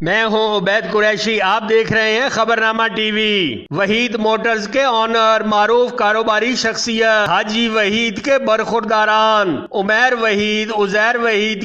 मैं हूं उबैद कुरैशी, आप देख रहे हैं खबरनामा टीवी। WahEEd मोटर्स के ओनर मारूफ कारोबारी शख्सियत हाजी वहीद के बरखुरदारान Umar Waheed Uzair Waheed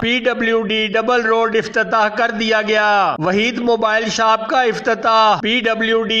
PWD double road इफ्तताह कर दिया गया। WahEEd मोबाइल शॉप का इफ्तताह PWD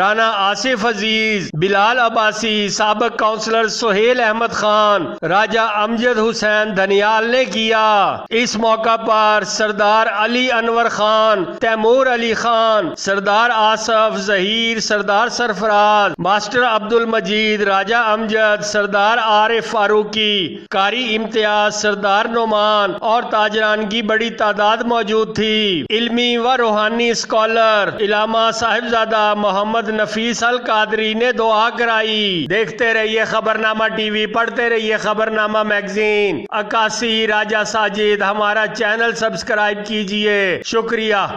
राना आसिफ अजीज, बिलाल अब्बासी, साबक काउंसलर सुहेल अहमद खान, राजा अमजद हुसैन धनियाल ने किया। इस मौका पर सरदार अली अनवर खान, तैमूर अली खान, सरदार आसफ जहीर, सरदार सरफराज, मास्टर अब्दुल मजीद, राजा अमजद, सरदार आरिफ फारूकी, कारी इम्तियाज, सरदार नोमान और ताजरान की बड़ी तादाद मौजूद थी। इल्मी व रूहानी स्कॉलर इलामा साहिबजादा मोहम्मद नफीस अल कादरी ने दुआ कराई। देखते रहिए खबरनामा टीवी, पढ़ते रहिए खबरनामा मैगजीन। 81 राजा साजिद, हमारा चैनल सब्सक्राइब कीजिए। शुक्रिया।